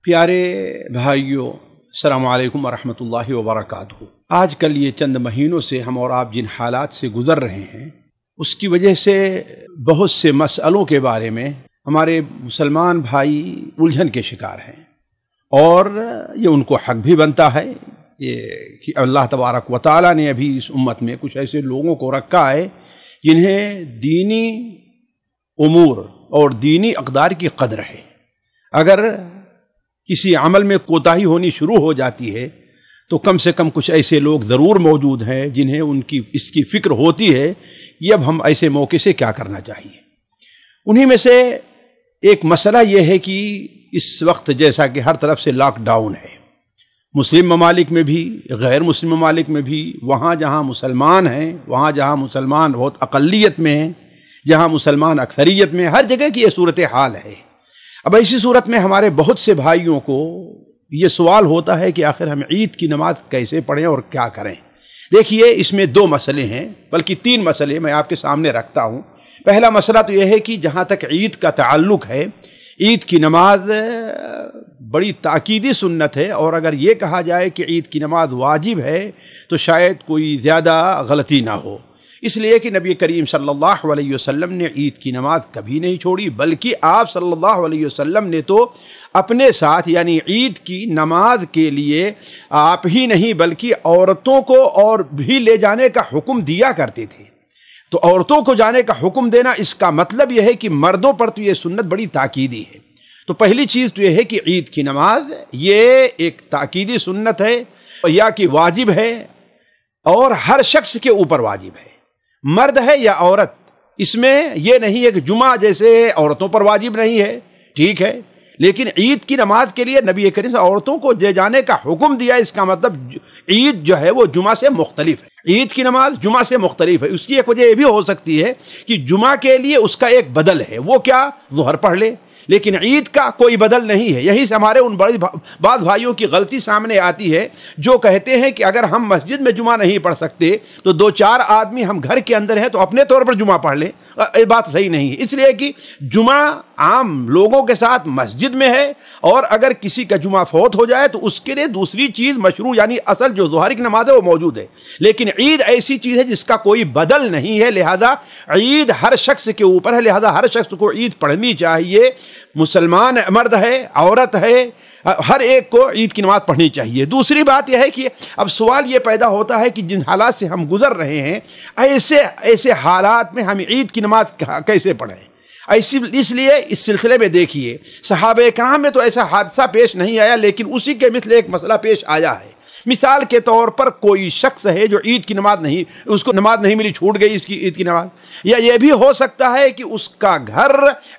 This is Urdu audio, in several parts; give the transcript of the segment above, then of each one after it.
پیارے بھائیوں، السلام علیکم ورحمۃ اللہ وبرکاتہ۔ آج کل یہ چند مہینوں سے ہم اور آپ جن حالات سے گزر رہے ہیں اس کی وجہ سے بہت سے مسئلوں کے بارے میں ہمارے مسلمان بھائی الجھن کے شکار ہیں، اور یہ ان کو حق بھی بنتا ہے یہ کہ اللہ تبارک و تعالیٰ نے ابھی اس امت میں کچھ ایسے لوگوں کو رکھا ہے جنہیں دینی امور اور دینی اقدار کی قدر ہے۔ اگر کسی عمل میں کوتاہی ہونی شروع ہو جاتی ہے تو کم سے کم کچھ ایسے لوگ ضرور موجود ہیں جنہیں اس کی فکر ہوتی ہے کہ اب ہم ایسے موقع سے کیا کرنا چاہیے۔ انہی میں سے ایک مسئلہ یہ ہے کہ اس وقت جیسا کہ ہر طرف سے لاک ڈاؤن ہے، مسلم ممالک میں بھی غیر مسلم ممالک میں بھی، وہاں جہاں مسلمان ہیں، وہاں جہاں مسلمان بہت اقلیت میں ہیں، جہاں مسلمان اکثریت میں، ہر جگہ کی یہ صورتحال ہے۔ اب ایسی صورت میں ہمارے بہت سے بھائیوں کو یہ سوال ہوتا ہے کہ آخر ہم عید کی نماز کیسے پڑھیں اور کیا کریں۔ دیکھیے، اس میں دو مسئلے ہیں، بلکہ تین مسئلے میں آپ کے سامنے رکھتا ہوں۔ پہلا مسئلہ تو یہ ہے کہ جہاں تک عید کا تعلق ہے، عید کی نماز بڑی تاکیدی سنت ہے، اور اگر یہ کہا جائے کہ عید کی نماز واجب ہے تو شاید کوئی زیادہ غلطی نہ ہو، اس لیے کہ نبی کریم صلی اللہ علیہ وسلم نے عید کی نماز کبھی نہیں چھوڑی، بلکہ آپ صلی اللہ علیہ وسلم نے تو اپنے ساتھ یعنی عید کی نماز کے لیے آپ ہی نہیں بلکہ عورتوں کو اور بھی لے جانے کا حکم دیا کرتے تھے۔ تو عورتوں کو جانے کا حکم دینا، اس کا مطلب یہ ہے کہ مردوں پر تو یہ سنت بڑی تاکیدی ہے۔ تو پہلی چیز تو یہ ہے کہ عید کی نماز یہ ایک تاکیدی سنت ہے، یا کہ واجب ہے، اور ہر شخص کے اوپر واجب ہے، مرد ہے یا عورت۔ اس میں یہ نہیں ہے کہ جمعہ جیسے عورتوں پر واجب نہیں ہے، ٹھیک ہے، لیکن عید کی نماز کے لیے نبی کریم صلی اللہ علیہ وسلم عورتوں کو لے جانے کا حکم دیا۔ اس کا مطلب عید جو ہے وہ جمعہ سے مختلف ہے، عید کی نماز جمعہ سے مختلف ہے۔ اس کی ایک وجہ یہ بھی ہو سکتی ہے کہ جمعہ کے لیے اس کا ایک بدل ہے، وہ کیا، ظہر پڑھ لے، لیکن عید کا کوئی بدل نہیں ہے۔ یہی سے ہمارے ان بڑے بعض بھائیوں کی غلطی سامنے آتی ہے جو کہتے ہیں کہ اگر ہم مسجد میں جمعہ نہیں پڑھ سکتے تو دو چار آدمی ہم گھر کے اندر ہیں تو اپنے طور پر جمعہ پڑھ لیں۔ یہ بات صحیح نہیں ہے، اس لیے کہ جمعہ عام لوگوں کے ساتھ مسجد میں ہے، اور اگر کسی کا جمعہ فوت ہو جائے تو اس کے لیے دوسری چیز مشروع یعنی اصل جو ظہر کی نماز ہے وہ موجود ہے، لیکن عید ایسی چیز ہے جس کا کوئی بدل نہیں ہے، لہذا عید ہر شخص کے اوپر ہے، لہذا ہر شخص کو عید پڑھنی چاہیے، مسلمان مرد ہے عورت ہے، ہر ایک کو عید کی نماز پڑھنی چاہیے۔ دوسری بات یہ ہے کہ اب سوال یہ پیدا ہوتا ہے کہ جن حالات سے ہم گزر رہے ہیں ایسے حالات میں ہم عید کی نماز کیسے پڑھیں۔ اس لیے اس سلسلے میں دیکھیے، صحابہ کرام میں تو ایسا حادثہ پیش نہیں آیا، لیکن اسی کے مثل ایک مسئلہ پیش آیا ہے۔ مثال کے طور پر کوئی شخص ہے جو عید کی نماز نہیں، اس کو نماز نہیں ملی، چھوٹ گئی اس کی عید کی نماز، یا یہ بھی ہو سکتا ہے کہ اس کا گھر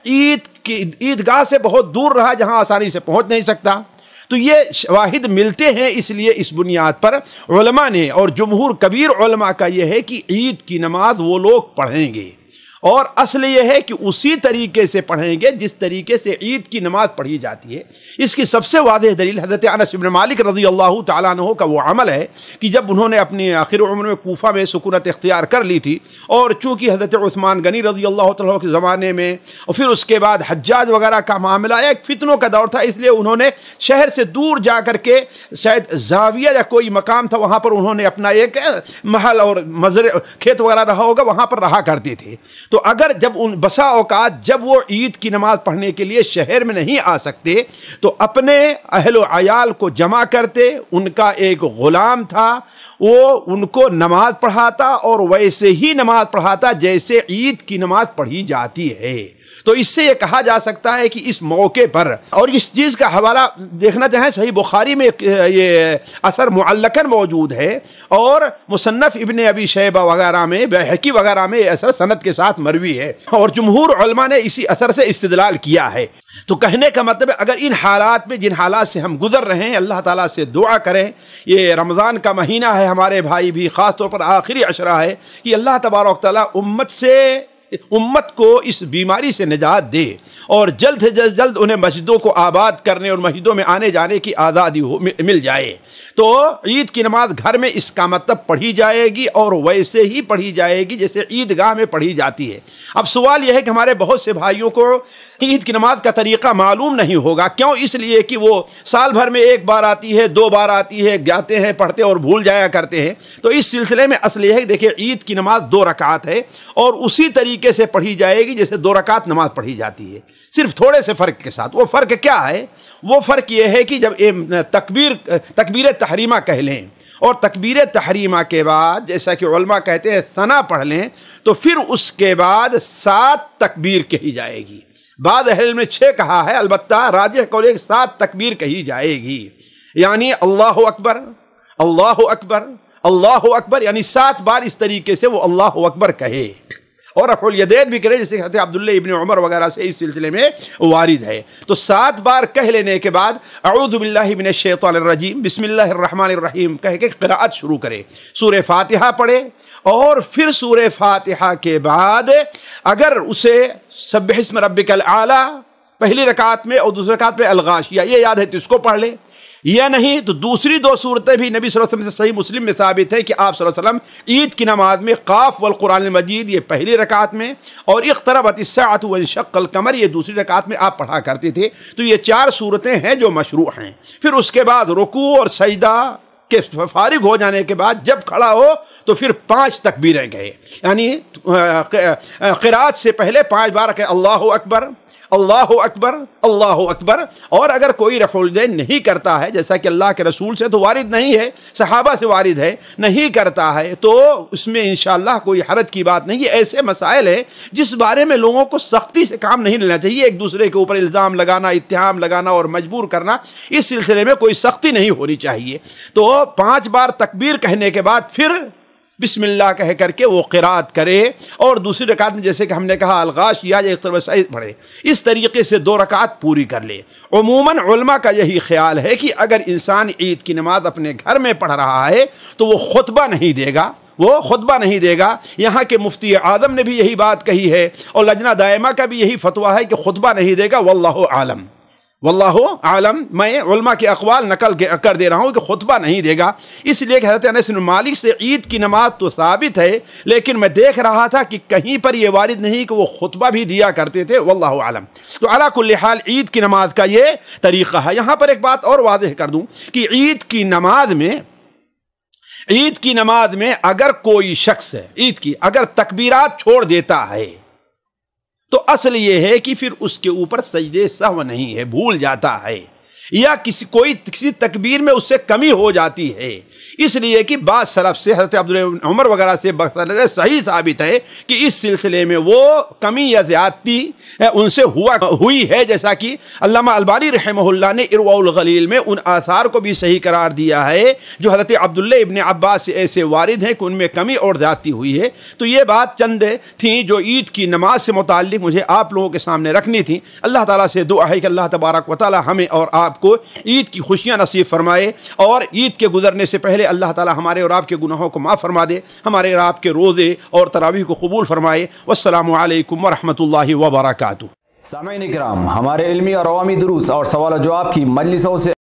عیدگاہ سے بہت دور رہا جہاں آسانی سے پہنچ نہیں سکتا۔ تو یہ شواہد ملتے ہیں، اس لیے اس بنیاد پر علماء نے، اور جمہور کبیر علماء کا یہ ہے کہ عید کی نماز وہ لوگ پڑھیں گے، اور اصل یہ ہے کہ اسی طریقے سے پڑھیں گے جس طریقے سے عید کی نماز پڑھی جاتی ہے۔ اس کی سب سے واضح دلیل حضرت انس بن مالک رضی اللہ تعالیٰ عنہ کا وہ عمل ہے کہ جب انہوں نے اپنی آخر عمر میں کوفہ میں سکونت اختیار کر لی تھی، اور چونکہ حضرت عثمان غنی رضی اللہ تعالیٰ کے زمانے میں اور پھر اس کے بعد حجاج وغیرہ کا معاملہ ایک فتنوں کا دور تھا، اس لیے انہوں نے شہر سے دور جا کر کے شاید زاویہ یا کوئی مقام تھا، وہاں پر انہوں نے اپنا ایک محل اور مزرعہ کھیت وغیرہ رہا ہوگا، وہاں پر رہا کرتے تھے۔ تو اگر جب بسا اوقات جب وہ عید کی نماز پڑھنے کے لیے شہر میں نہیں آ سکتے تو اپنے اہل و عیال کو جمع کرتے، ان کا ایک غلام تھا، وہ ان کو نماز پڑھاتا اور ویسے ہی نماز پڑھاتا جیسے عید کی نماز پڑھی جاتی ہے۔ تو اس سے یہ کہا جا سکتا ہے کہ اس موقع پر، اور اس چیز کا حوالہ دیکھنا چاہیں صحیح بخاری میں یہ اثر معلقاً موجود ہے، اور مصنف ابن ابی شیبہ وغیرہ میں، بیہقی وغیرہ میں یہ اثر سند کے ساتھ مروی ہے، اور جمہور علماء نے اسی اثر سے استدلال کیا ہے۔ تو کہنے کا مطلب ہے اگر ان حالات میں جن حالات سے ہم گزر رہے ہیں، اللہ تعالیٰ سے دعا کریں، یہ رمضان کا مہینہ ہے، ہمارے بھائی بھی خاص طور پر آخری عشرہ ہے، کہ اللہ تبارک تعالیٰ امت سے امت کو اس بیماری سے نجات دے اور جلد سے جلد انہیں مسجدوں کو آباد کرنے اور مسجدوں میں آنے جانے کی آزادی مل جائے، تو عید کی نماز گھر میں اس کا مطلب پڑھی جائے گی اور ویسے ہی پڑھی جائے گی جیسے عیدگاہ میں پڑھی جاتی ہے۔ اب سوال یہ ہے کہ ہمارے بہت سے بھائیوں کو عید کی نماز کا طریقہ معلوم نہیں ہوگا، کیوں؟ اس لیے کہ وہ سال بھر میں ایک بار آتی ہے، 2 بار آتی ہے، جاتے ہیں پڑھتے اور بھول جایا کرتے ہیں۔ تو اس سلسلے میں اصل یہ ہے کہ دیکھیں عید کی نماز 2 رکعات ہے اور اسی طریقے سے پڑھی جائے گی جیسے 2 رکعات نماز پڑھی جاتی ہے، صرف تھوڑے سے فرق کے ساتھ۔ وہ فرق کیا ہے؟ وہ فرق یہ ہے کہ جب تکبیر تحریمہ کہہ لیں اور تکبیر تحریمہ کے بعد جیسا کہ علماء کہتے ہیں ثنا پڑھ لیں تو پھر اس کے بعد 7 تکبیر کہی جائے گی۔ بعض اہل نے 6 کہا ہے، البتہ راجح قول ہے کہ 7 تکبیر کہی جائے گی، یعنی اللہ اکبر اللہ اکبر اللہ اکبر، یعنی 7 بار اس طریقے سے وہ اللہ اکبر کہے اور رفع الیدین بھی کرے جیسے حضرت عبداللہ ابن عمر وغیرہ سے اس سلسلے میں وارد ہے۔ تو 7 بار کہہ لینے کے بعد اعوذ باللہ من الشیطان الرجیم بسم اللہ الرحمن الرحیم کہہ کے قراءت شروع کرے، سورہ فاتحہ پڑھے اور پھر سورہ فاتحہ کے بعد اگر اسے سبح اسم ربک الاعلی پہلی رکعت میں اور دوسری رکعت میں الغاشیہ یہ یاد ہے تو اس کو پڑھ لے، یا نہیں تو دوسری 2 صورتیں بھی نبی صلی اللہ علیہ وسلم سے صحیح مسلم میں ثابت ہے کہ آپ صلی اللہ علیہ وسلم عید کی نماز میں قاف والقرآن المجید یہ پہلی رکعت میں اور اقتربت الساعۃ وانشق القمر یہ دوسری رکعت میں آپ پڑھا کرتے تھے۔ تو یہ 4 صورتیں ہیں جو مشروع ہیں۔ پھر اس کے بعد رکوع اور سجدہ کہ فارغ ہو جانے کے بعد جب کھڑا ہو تو پھر 5 تکبیریں کہے، یعنی قرات سے پہلے 5 بار کہ اللہ اکبر اللہ اکبر اللہ اکبر۔ اور اگر کوئی رفع الیدین نہیں کرتا ہے جیسا کہ اللہ کے رسول سے تو وارد نہیں ہے، صحابہ سے وارد ہے، نہیں کرتا ہے تو اس میں انشاءاللہ کوئی حرج کی بات نہیں۔ یہ ایسے مسائل ہے جس بارے میں لوگوں کو سختی سے کام نہیں لینا چاہیے، ایک دوسرے کے اوپر الزام لگانا، اتہام لگانا اور مجبور کرنا، اس سلسلے میں کوئی سختی نہیں ہونی چاہیے۔ تو 5 بار تکبیر کہنے کے بعد پھر بسم اللہ کہہ کر کے وہ قرات کرے اور دوسری رکعت میں جیسے کہ ہم نے کہا الغاشیہ یا اقتربت پڑھے، اس طریقے سے 2 رکعت پوری کر لے۔ عموماً علماء کا یہی خیال ہے کہ اگر انسان عید کی نماز اپنے گھر میں پڑھ رہا ہے تو وہ خطبہ نہیں دے گا، وہ خطبہ نہیں دے گا۔ یہاں کے مفتی اعظم نے بھی یہی بات کہی ہے اور لجنہ دائمہ کا بھی یہی فتویٰ ہے کہ خطبہ نہیں دے گا، واللہ عالم واللہ عالم۔ میں علماء کے اقوال نقل کر دے رہا ہوں کہ خطبہ نہیں دے گا، اس لیے کہ حضرت انس بن مالک سے عید کی نماز تو ثابت ہے لیکن میں دیکھ رہا تھا کہ کہیں پر یہ وارد نہیں کہ وہ خطبہ بھی دیا کرتے تھے، واللہ عالم۔ تو علی کل حال عید کی نماز کا یہ طریقہ ہے۔ یہاں پر ایک بات اور واضح کر دوں کہ عید کی نماز میں اگر کوئی شخص عید کی اگر تکبیرات چھوڑ دیتا ہے تو اصل یہ ہے کہ پھر اس کے اوپر سجدے سہو نہیں ہے، بھول جاتا ہے یا کسی تکبیر میں اس سے کمی ہو جاتی ہے، اس لیے کہ بعض سلف سے حضرت عبداللہ عمر وغیرہ سے صحیح ثابت ہے کہ اس سلسلے میں وہ کمی یا زیادتی ان سے ہوئی ہے، جیسا کہ علامہ البانی رحمہ اللہ نے ارواء الغلیل میں ان آثار کو بھی صحیح قرار دیا ہے جو حضرت عبداللہ ابن عباس سے ایسے وارد ہیں کہ ان میں کمی اور زیادتی ہوئی ہے۔ تو یہ بات چند تھیں جو عید کی نماز سے متعلق مجھے آپ لوگوں کے سامنے رکھنی تھی۔ اللہ تعالیٰ سے دعا ہے کہ اللہ تبارک و تعالیٰ ہمیں اور آپ کو عید کی خوشیاں نصیب فرمائے اور عید کے گزرنے سے پہلے اللہ تعالی ہمارے اور آپ کے گناہوں کو معاف فرما دے، ہمارے اور آپ کے روزے اور تراویح کو قبول فرمائے۔ والسلام علیکم ورحمۃ اللہ وبرکاتہ۔ سامعین کرام، ہمارے علمی اور عوامی دروس اور سوال و جواب کی مجلسوں سے